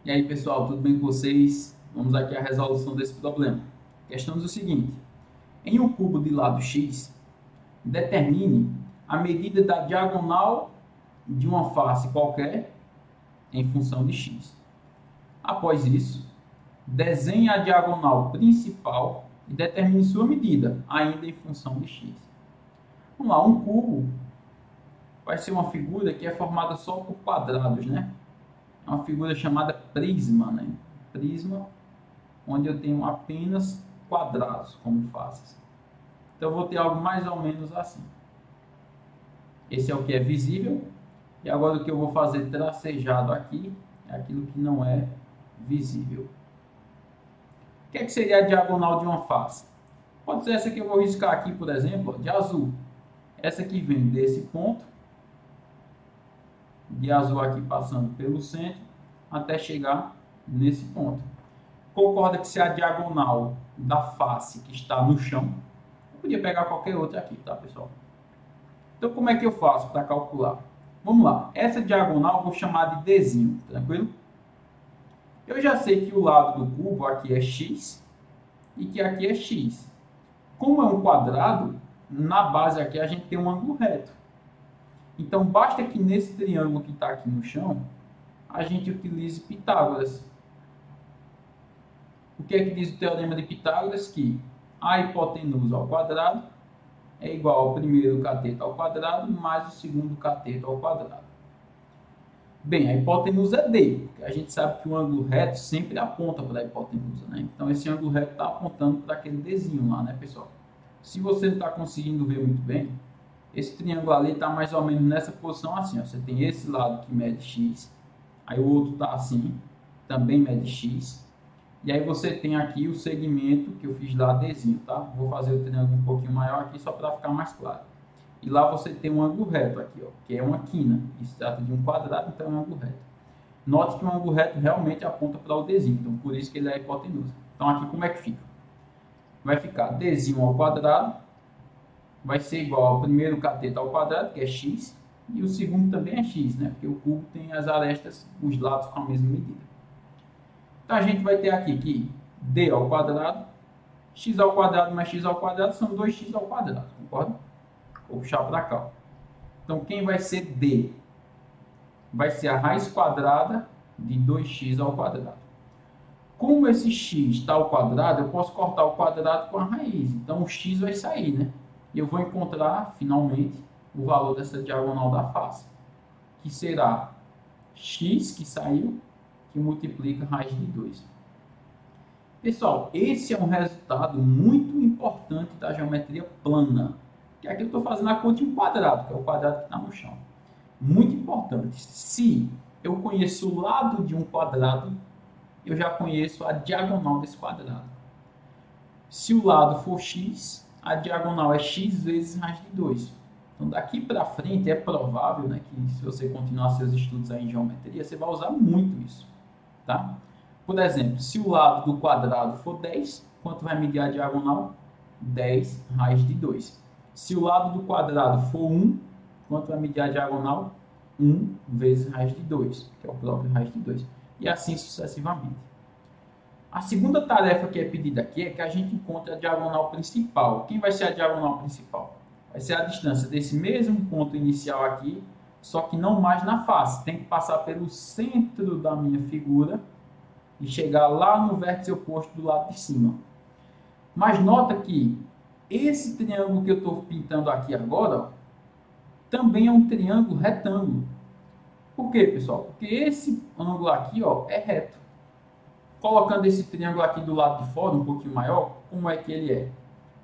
E aí, pessoal, tudo bem com vocês? Vamos aqui à resolução desse problema. A questão diz o seguinte: em um cubo de lado x, determine a medida da diagonal de uma face qualquer em função de x. Após isso, desenhe a diagonal principal e determine sua medida, ainda em função de x. Vamos lá, um cubo vai ser uma figura que é formada só por quadrados, né? É uma figura chamada prisma, né? Prisma, onde eu tenho apenas quadrados como faces. Então eu vou ter algo mais ou menos assim. Esse é o que é visível. E agora o que eu vou fazer tracejado aqui é aquilo que não é visível. O que seria a diagonal de uma face? Pode ser essa que eu vou riscar aqui, por exemplo, de azul. Essa que vem desse ponto, de azul aqui passando pelo centro, até chegar nesse ponto. Concorda que se a diagonal da face que está no chão, eu podia pegar qualquer outra aqui, tá, pessoal? Então, como é que eu faço para calcular? Vamos lá. Essa diagonal eu vou chamar de Dzinho, tranquilo? Eu já sei que o lado do cubo aqui é x e que aqui é x. Como é um quadrado, na base aqui a gente tem um ângulo reto. Então, basta que nesse triângulo que está aqui no chão, a gente utilize Pitágoras. O que é que diz o teorema de Pitágoras? Que a hipotenusa ao quadrado é igual ao primeiro cateto ao quadrado mais o segundo cateto ao quadrado. Bem, a hipotenusa é D, porque a gente sabe que o ângulo reto sempre aponta para a hipotenusa, né? Então, esse ângulo reto está apontando para aquele Dzinho lá, né, pessoal? Se você não está conseguindo ver muito bem, esse triângulo ali está mais ou menos nessa posição assim, ó. Você tem esse lado que mede x, aí o outro está assim, também mede x, e aí você tem aqui o segmento que eu fiz lá Dzinho, tá? Vou fazer o triângulo um pouquinho maior aqui só para ficar mais claro. E lá você tem um ângulo reto aqui, ó, que é uma quina. Isso trata de um quadrado, então é um ângulo reto. Note que o ângulo reto realmente aponta para o Dzinho, então por isso que ele é a hipotenusa. Então aqui como é que fica? Vai ficar Dzinho ao quadrado, vai ser igual ao primeiro cateto ao quadrado, que é x, e o segundo também é x, né? Porque o cubo tem as arestas, os lados com a mesma medida. Então a gente vai ter aqui que d ao quadrado, x ao quadrado mais x ao quadrado são 2x ao quadrado, concorda? Vou puxar para cá. Então quem vai ser d? Vai ser a raiz quadrada de 2x ao quadrado. Como esse x está ao quadrado, eu posso cortar o quadrado com a raiz. Então o x vai sair, né? E eu vou encontrar, finalmente, o valor dessa diagonal da face, que será x, que saiu, que multiplica a raiz de 2. Pessoal, esse é um resultado muito importante da geometria plana. Que aqui eu estou fazendo a conta de um quadrado, que é o quadrado que está no chão. Muito importante. Se eu conheço o lado de um quadrado, eu já conheço a diagonal desse quadrado. Se o lado for x, a diagonal é x vezes raiz de 2. Então, daqui para frente, é provável, né, que se você continuar seus estudos aí em geometria, você vai usar muito isso. Tá? Por exemplo, se o lado do quadrado for 10, quanto vai medir a diagonal? 10 raiz de 2. Se o lado do quadrado for 1, quanto vai medir a diagonal? 1 vezes raiz de 2, que é o próprio raiz de 2. E assim sucessivamente. A segunda tarefa que é pedida aqui é que a gente encontre a diagonal principal. Quem vai ser a diagonal principal? Vai ser a distância desse mesmo ponto inicial aqui, só que não mais na face. Tem que passar pelo centro da minha figura e chegar lá no vértice oposto do lado de cima. Mas nota que esse triângulo que eu estou pintando aqui agora, ó, também é um triângulo retângulo. Por quê, pessoal? Porque esse ângulo aqui, ó, é reto. Colocando esse triângulo aqui do lado de fora, um pouquinho maior, como é que ele é?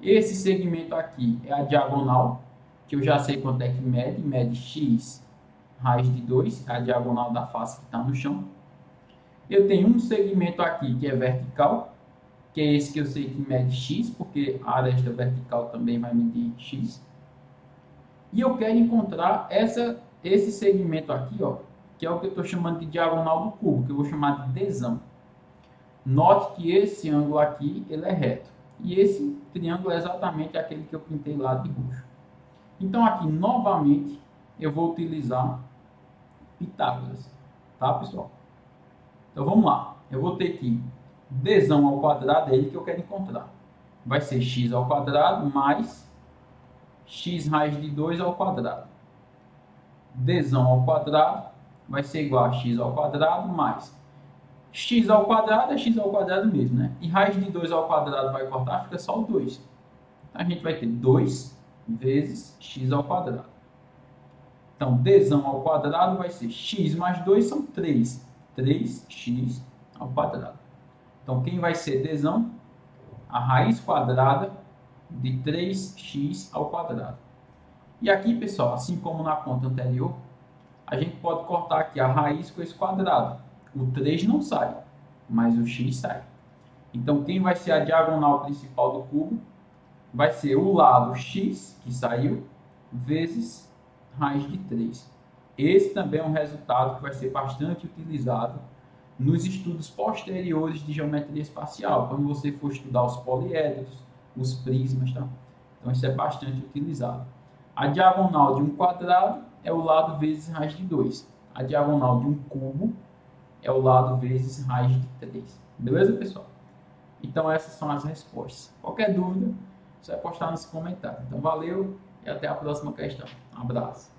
Esse segmento aqui é a diagonal, que eu já sei quanto é que mede. Mede x raiz de 2, é a diagonal da face que está no chão. Eu tenho um segmento aqui que é vertical, que é esse que eu sei que mede x, porque a aresta vertical também vai medir x. E eu quero encontrar esse segmento aqui, ó, que é o que eu estou chamando de diagonal do cubo, que eu vou chamar de Dzão. Note que esse ângulo aqui ele é reto. E esse triângulo é exatamente aquele que eu pintei lá de roxo. Então aqui, novamente, eu vou utilizar Pitágoras. Tá, pessoal? Então vamos lá. Eu vou ter que dzão ao quadrado é ele que eu quero encontrar. Vai ser x ao quadrado mais x raiz de 2 ao quadrado. Dzão ao quadrado vai ser igual a x ao quadrado mais x ao quadrado é x ao quadrado mesmo, né? E raiz de 2 ao quadrado vai cortar, fica só o 2. Então, a gente vai ter 2 vezes x ao quadrado. Então, dzão ao quadrado vai ser x mais 2 são 3. 3x ao quadrado. Então, quem vai ser dzão? A raiz quadrada de 3x ao quadrado. E aqui, pessoal, assim como na conta anterior, a gente pode cortar aqui a raiz com esse quadrado. O 3 não sai, mas o x sai. Então, quem vai ser a diagonal principal do cubo? Vai ser o lado x, que saiu, vezes raiz de 3. Esse também é um resultado que vai ser bastante utilizado nos estudos posteriores de geometria espacial, quando você for estudar os poliedros, os prismas, tá? Então, isso é bastante utilizado. A diagonal de um quadrado é o lado vezes raiz de 2. A diagonal de um cubo é o lado vezes raiz de 3. Beleza, pessoal? Então, essas são as respostas. Qualquer dúvida, você vai postar nos comentários. Então, valeu e até a próxima questão. Um abraço.